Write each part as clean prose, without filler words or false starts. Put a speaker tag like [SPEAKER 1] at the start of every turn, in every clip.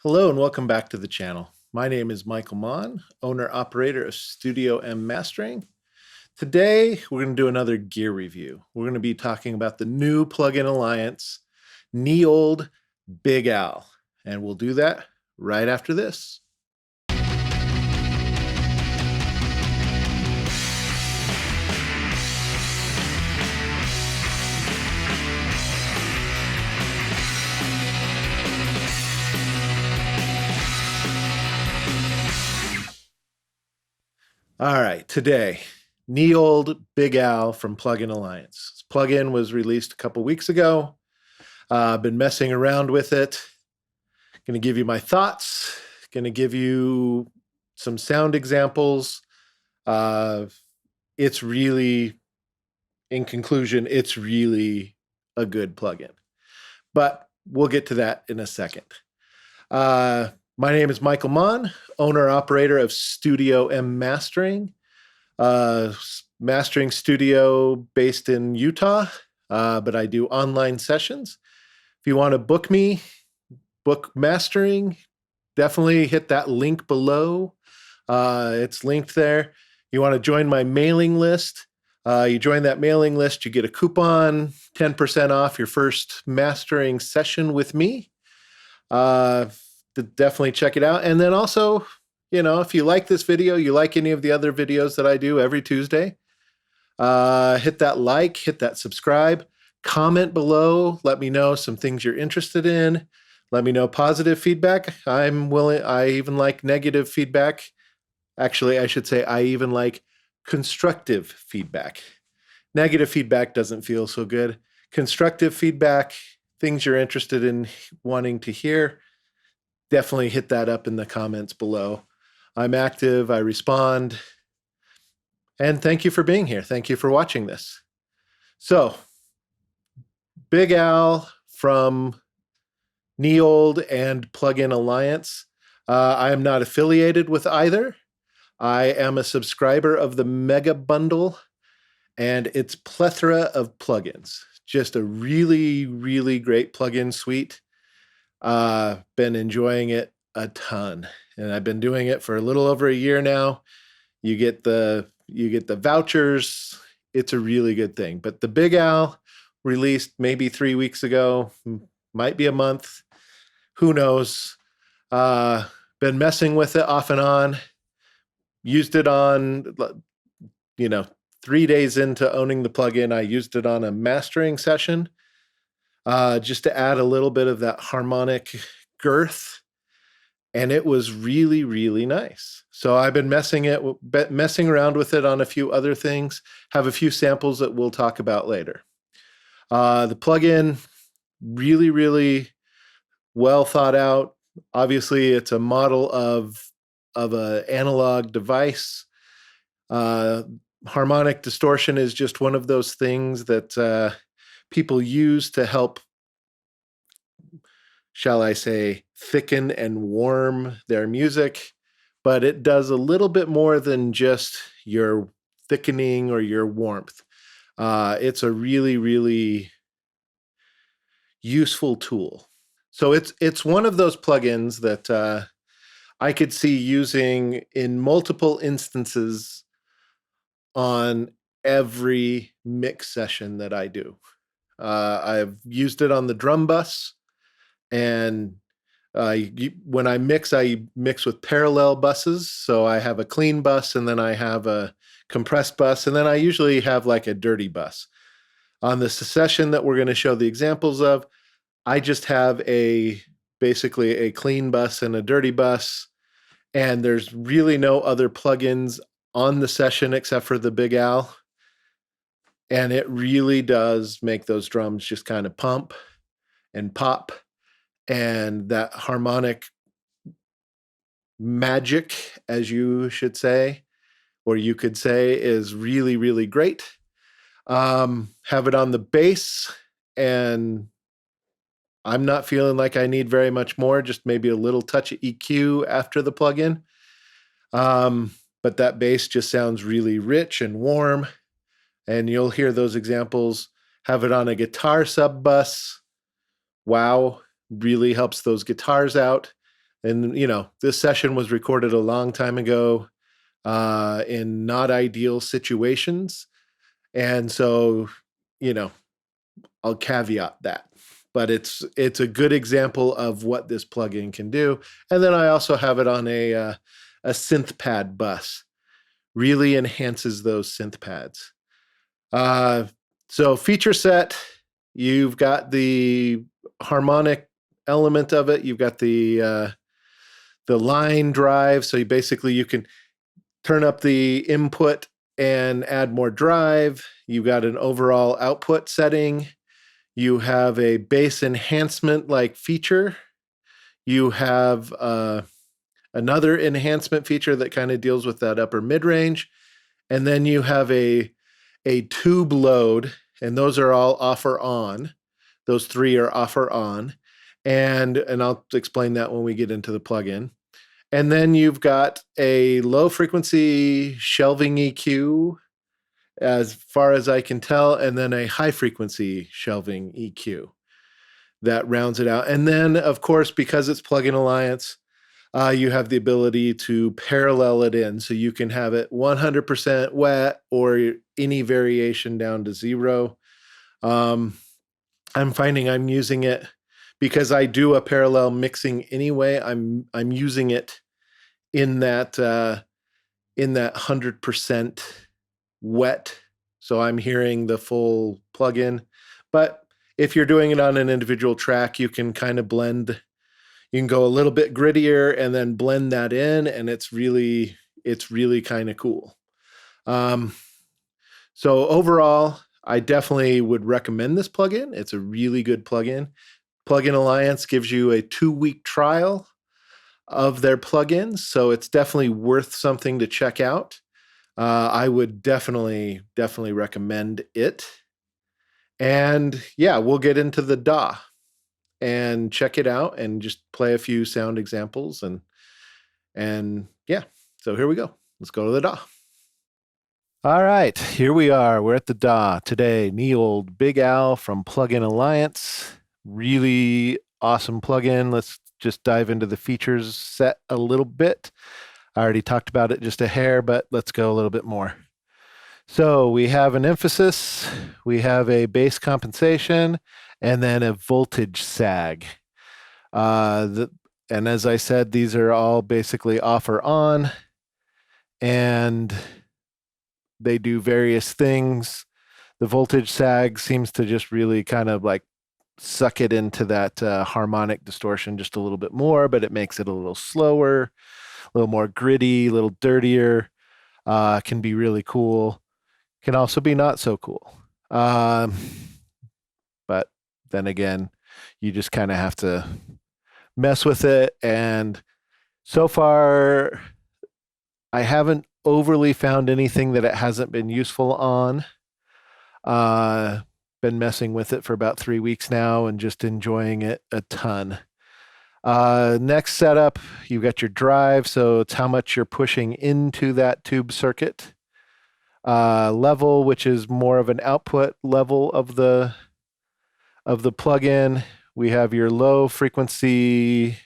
[SPEAKER 1] Hello and welcome back to the channel. My name is Michael Mon, owner-operator of Studio M Mastering. Today, we're going to do another gear review. We're going to be talking about the new plugin alliance, NEOLD Big Al, and we'll do that right after this. All right, today, NEOLD Big Al from Plugin Alliance. This plugin was released a couple weeks ago. I've been messing around with it. Going to give you my thoughts. Going to give you some sound examples. It's really, in conclusion, it's really a good plugin. But we'll get to that in a second. My name is Michael Mon, owner-operator of Studio M Mastering, mastering studio based in Utah, but I do online sessions. If you want to book me, book mastering, definitely hit that link below. It's linked there. You want to join my mailing list. You join that mailing list, you get a coupon, 10% off your first mastering session with me. Definitely check it out. And then also, if you like this video, you like any of the other videos that I do every Tuesday, hit that like, hit that subscribe, comment below. Let me know some things you're interested in. Let me know positive feedback. I'm willing. I even like negative feedback. Actually, I should say I even like constructive feedback. Negative feedback doesn't feel so good. Constructive feedback, things you're interested in wanting to hear, definitely hit that up in the comments below. I'm active, I respond, and thank you for being here. Thank you for watching this. So, Big Al from NEOLD and Plugin Alliance. I am not affiliated with either. I am a subscriber of the Mega Bundle and its plethora of plugins. Just a really, really great plugin suite. Been enjoying it a ton, and I've been doing it for a little over a year now. You get the vouchers. It's a really good thing. But the Big Al released maybe 3 weeks ago, might be a month. Who knows? Been messing with it off and on. Used it on, 3 days into owning the plugin, I used it on a mastering session. Just to add a little bit of that harmonic girth, and it was really, really nice. So I've been messing around with it on a few other things, have a few samples that we'll talk about later. The plugin, really, really well thought out. Obviously, it's a model of an analog device. Harmonic distortion is just one of those things that people use to help, shall I say, thicken and warm their music, but it does a little bit more than just your thickening or your warmth. It's a really, really useful tool. So it's one of those plugins that I could see using in multiple instances on every mix session that I do. I've used it on the drum bus, and when I mix with parallel buses. So I have a clean bus, and then I have a compressed bus, and then I usually have like a dirty bus. On the session that we're going to show the examples of, I just have basically a clean bus and a dirty bus, and there's really no other plugins on the session except for the Big Al. And it really does make those drums just kind of pump and pop. And that harmonic magic, as you should say, or you could say, is really, really great. Have it on the bass, and I'm not feeling like I need very much more, just maybe a little touch of EQ after the plugin. But that bass just sounds really rich and warm. And you'll hear those examples. Have it on a guitar sub bus. Wow, really helps those guitars out. And, this session was recorded a long time ago in not ideal situations. And so, I'll caveat that. But it's a good example of what this plugin can do. And then I also have it on a synth pad bus. Really enhances those synth pads. So feature set, you've got the harmonic element of it. You've got the line drive. So you can turn up the input and add more drive. You've got an overall output setting. You have a bass enhancement like feature. You have another enhancement feature that kind of deals with that upper mid range. And then you have a tube load, and those are all off or on. Those three are off or on. And I'll explain that when we get into the plugin. And then you've got a low frequency shelving EQ, as far as I can tell, and then a high frequency shelving EQ that rounds it out. And then, of course, because it's Plugin Alliance, you have the ability to parallel it in. So you can have it 100% wet or any variation down to 0. I'm finding I'm using it because I do a parallel mixing anyway. I'm using it in that 100% wet. So I'm hearing the full plugin. But if you're doing it on an individual track, you can kind of blend. You can go a little bit grittier and then blend that in, and it's really kind of cool. So overall, I definitely would recommend this plugin. It's a really good plugin. Plugin Alliance gives you a 2-week trial of their plugins, so it's definitely worth something to check out. I would definitely recommend it. And yeah, we'll get into the DAW and check it out and just play a few sound examples and yeah. So here we go. Let's go to the DAW. All right, here we are. We're at the DAW today. NEOLD Big Al from Plugin Alliance. Really awesome plugin. Let's just dive into the features set a little bit. I already talked about it just a hair, but let's go a little bit more. So we have an emphasis, we have a bass compensation, and then a voltage sag. And as I said, these are all basically off or on, and they do various things. The voltage sag seems to just really kind of like suck it into that harmonic distortion just a little bit more, but it makes it a little slower, a little more gritty, a little dirtier. Can be really cool. Can also be not so cool. But then again, you just kind of have to mess with it. And so far, I haven't overly found anything that it hasn't been useful on. Been messing with it for about 3 weeks now and just enjoying it a ton. Next setup, you've got your drive. So it's how much you're pushing into that tube circuit. Level, which is more of an output level of the plugin. We have your low frequency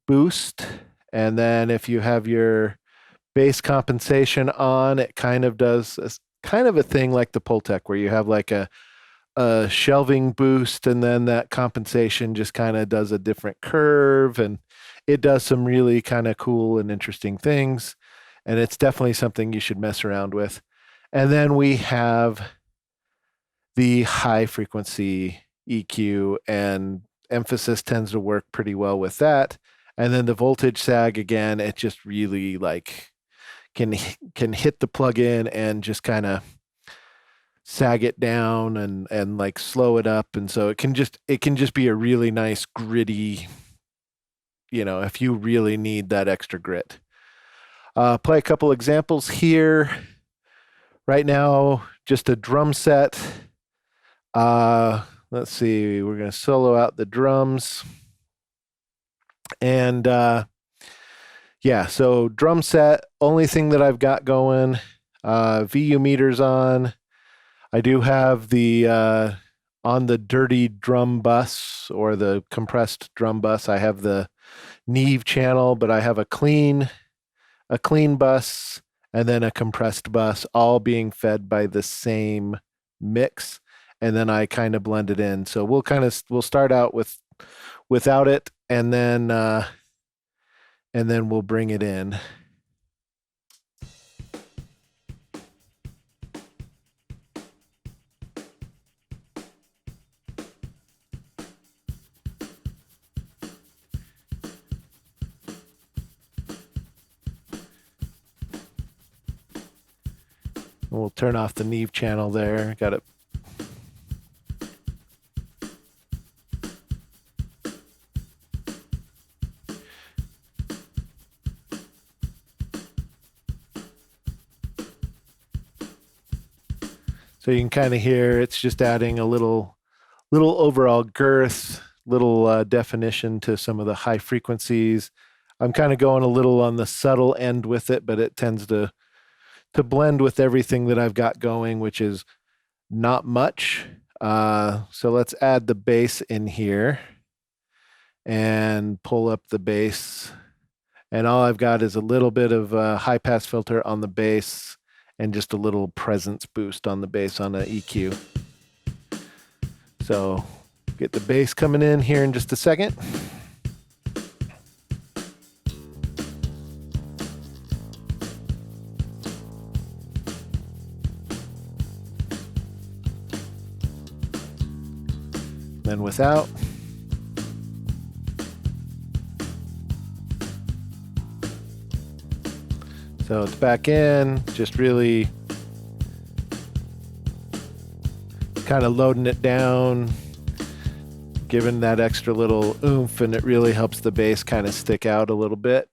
[SPEAKER 1] boost, and then if you have your bass compensation on, it kind of does kind of a thing like the Pultec, where you have like a shelving boost, and then that compensation just kind of does a different curve, and it does some really kind of cool and interesting things. And it's definitely something you should mess around with. And then we have the high frequency EQ, and emphasis tends to work pretty well with that. And then the voltage sag, again, it just really like can hit the plugin and just kind of sag it down and like slow it up. And so it can just be a really nice gritty, if you really need that extra grit. Play a couple examples here. Right now, just a drum set. Let's see, we're going to solo out the drums. And yeah, so drum set, only thing that I've got going, VU meters on. I do have the, on the dirty drum bus or the compressed drum bus, I have the Neve channel, but I have a clean bus and then a compressed bus, all being fed by the same mix. And then I kind of blend it in. So we'll start out without it, and then we'll bring it in. We'll turn off the Neve channel there. Got it. So you can kind of hear it's just adding a little overall girth, little definition to some of the high frequencies. I'm kind of going a little on the subtle end with it, but it tends to blend with everything that I've got going, which is not much. So let's add the bass in here and pull up the bass. And all I've got is a little bit of a high pass filter on the bass and just a little presence boost on the bass on an EQ. So get the bass coming in here in just a second. Then without. So it's back in, just really kind of loading it down, giving that extra little oomph, and it really helps the bass kind of stick out a little bit.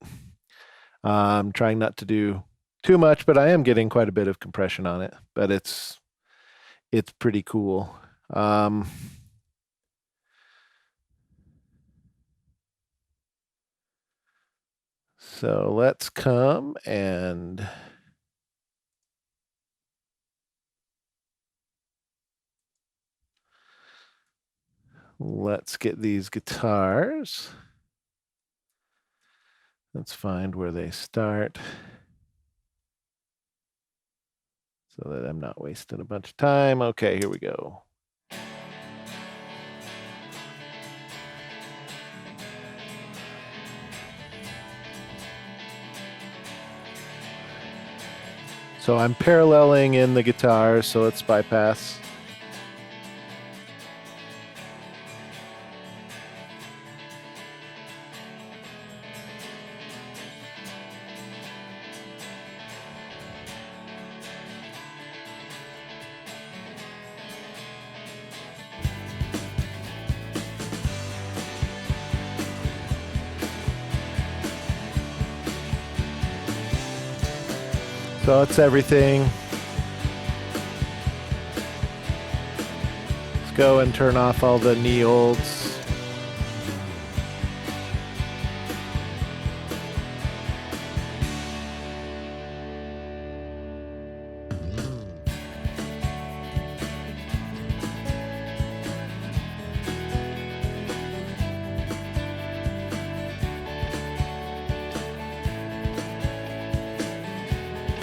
[SPEAKER 1] I'm trying not to do too much, but I am getting quite a bit of compression on it, but it's pretty cool. So let's come and let's get these guitars. Let's find where they start so that I'm not wasting a bunch of time. Okay, here we go. So I'm paralleling in the guitars, so let's bypass. So it's everything. Let's go and turn off all the NEOLDs.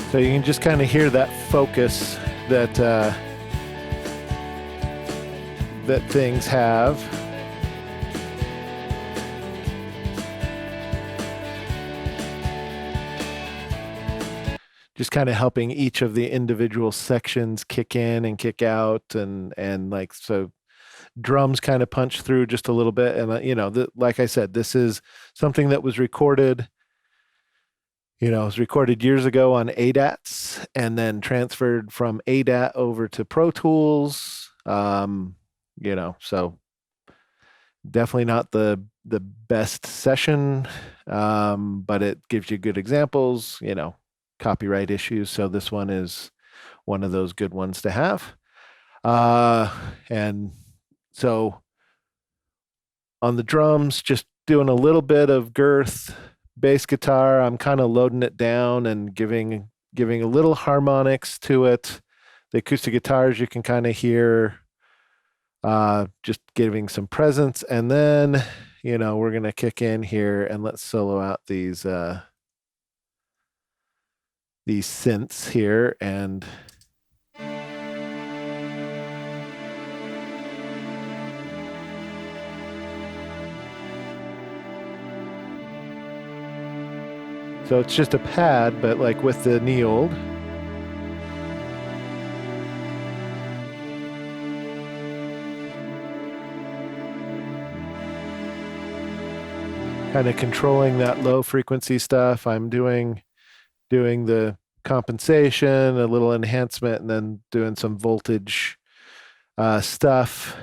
[SPEAKER 1] So you can just kind of hear that focus that that things have. Just kind of helping each of the individual sections kick in and kick out, and like, so drums kind of punch through just a little bit. And you know, like I said, this is something that was recorded. You know, it was recorded years ago on ADATs and then transferred from ADAT over to Pro Tools. You know, so definitely not the best session, but it gives you good examples, you know, copyright issues. So this one is one of those good ones to have. And so on the drums, just doing a little bit of girth. Bass guitar, I'm kind of loading it down and giving a little harmonics to it. The acoustic guitars, you can kind of hear just giving some presence. And then, you know, we're going to kick in here and let's solo out these synths here. And so it's just a pad, but like with the NEOLD. Kind of controlling that low frequency stuff. I'm doing the compensation, a little enhancement, and then doing some voltage stuff.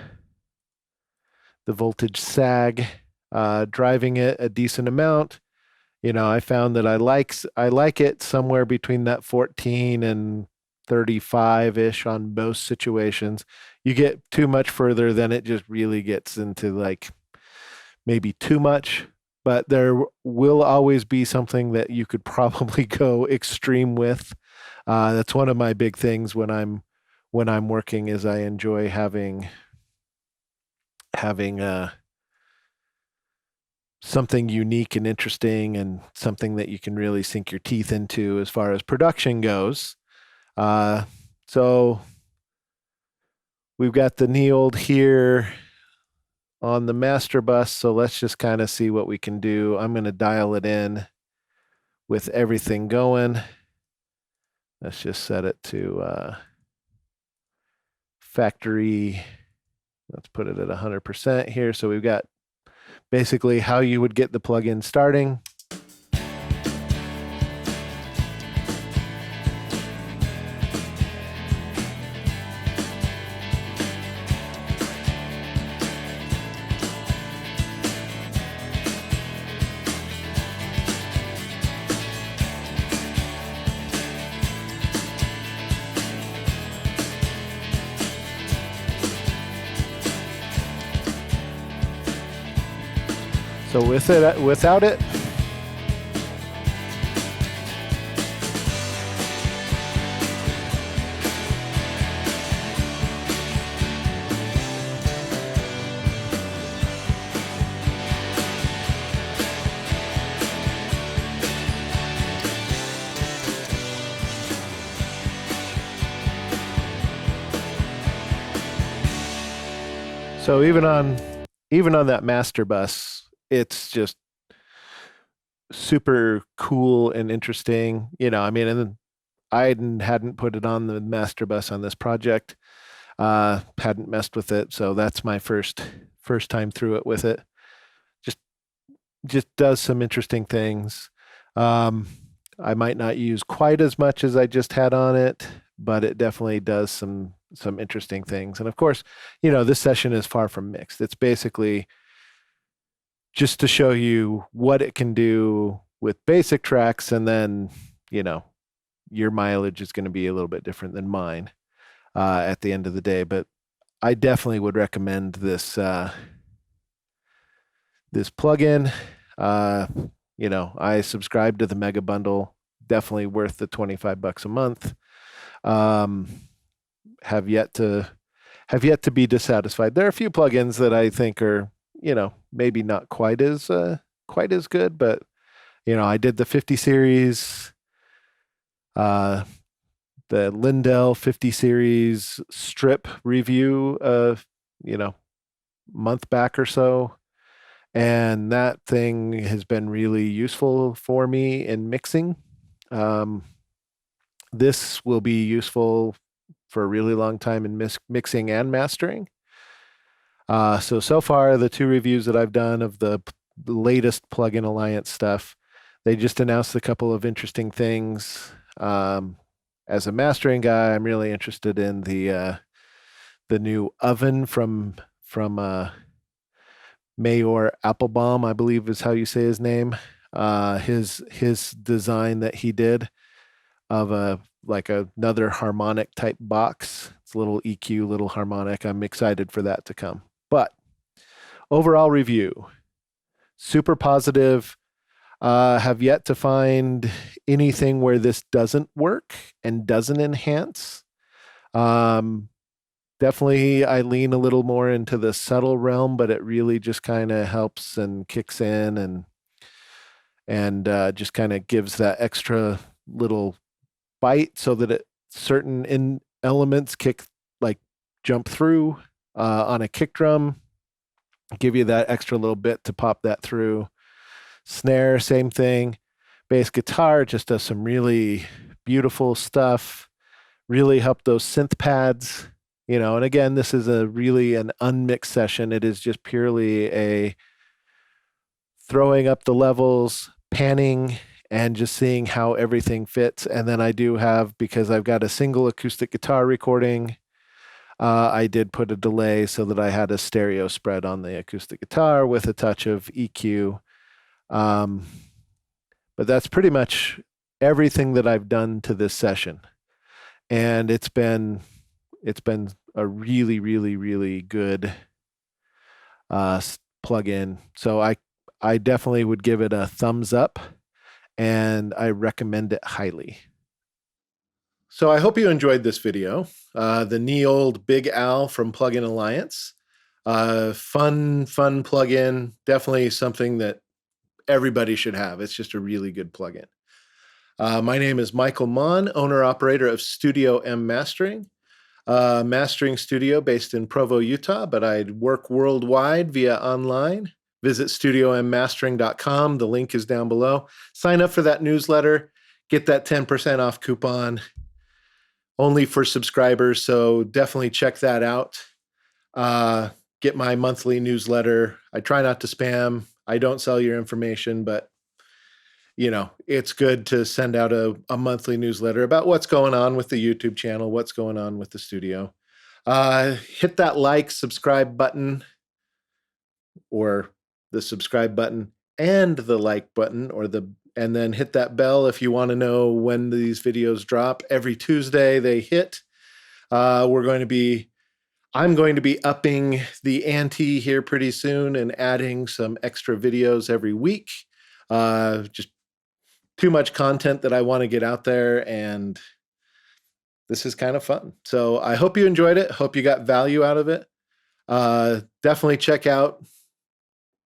[SPEAKER 1] The voltage sag, driving it a decent amount. You know, I found that I like it somewhere between that 14 and 35-ish on most situations. You get too much further, then it just really gets into like maybe too much. But there will always be something that you could probably go extreme with. That's one of my big things when I'm working is I enjoy having something unique and interesting and something that you can really sink your teeth into as far as production goes. So we've got the NEOLD here on the master bus. So let's just kind of see what we can do. I'm going to dial it in with everything going. Let's just set it to factory. Let's put it at 100% here. So we've got basically how you would get the plugin starting. So with it, without it, so even on that master bus, it's just super cool and interesting. You know, I mean, and I hadn't put it on the master bus on this project, hadn't messed with it. So that's my first time through it with it. Just does some interesting things. I might not use quite as much as I just had on it, but it definitely does some interesting things. And of course, you know, this session is far from mixed. It's basically just to show you what it can do with basic tracks, and then, you know, your mileage is going to be a little bit different than mine at the end of the day. But I definitely would recommend this this plugin. You know, I subscribe to the Mega Bundle, definitely worth the $25 a month. Have yet to be dissatisfied. There are a few plugins that I think are, you know, maybe not quite as good, but you know, I did the 50 series, the Lindell 50 series strip review, you know, month back or so, and that thing has been really useful for me in mixing. This will be useful for a really long time in mixing and mastering. So far, the two reviews that I've done of the latest Plugin Alliance stuff, they just announced a couple of interesting things. As a mastering guy, I'm really interested in the new oven from Mayor Applebaum, I believe is how you say his name. His design that he did of another harmonic type box. It's a little EQ, little harmonic. I'm excited for that to come. But overall review, super positive. Have yet to find anything where this doesn't work and doesn't enhance. Definitely, I lean a little more into the subtle realm, but it really just kind of helps and kicks in and just kind of gives that extra little bite so that certain in elements kick like jump through on a kick drum, give you that extra little bit to pop that through. Snare, same thing. Bass guitar just does some really beautiful stuff. Really help those synth pads, and again, this is a really an unmixed session. It is just purely a throwing up the levels, panning, and just seeing how everything fits. And then I do have, because I've got a single acoustic guitar recording, I did put a delay so that I had a stereo spread on the acoustic guitar with a touch of EQ. But that's pretty much everything that I've done to this session. And it's been a really, really, really good plugin. So I definitely would give it a thumbs up, and I recommend it highly. So I hope you enjoyed this video. The NEOLD Big Al from Plugin Alliance. Fun plugin. Definitely something that everybody should have. It's just a really good plugin. My name is Michael Mon, owner-operator of Studio M Mastering. Mastering studio based in Provo, Utah, but I work worldwide via online. Visit studiomastering.com. The link is down below. Sign up for that newsletter. Get that 10% off coupon. Only for subscribers, so definitely check that out. Get my monthly newsletter. I try not to spam. I don't sell your information, but it's good to send out a monthly newsletter about what's going on with the YouTube channel, what's going on with the studio. Hit that like, subscribe button, or the subscribe button and the like button, and then hit that bell if you want to know when these videos drop. Every Tuesday they hit. I'm going to be upping the ante here pretty soon and adding some extra videos every week. Just too much content that I want to get out there, and this is kind of fun. So I hope you enjoyed it. Hope you got value out of it. Definitely check out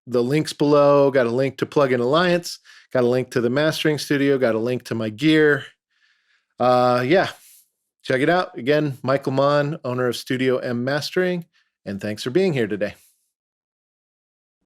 [SPEAKER 1] the links below. Got a link to Plugin Alliance, got a link to the mastering studio, got a link to my gear. Yeah, check it out. Again, Michael Mon, owner of Studio M Mastering, and thanks for being here today.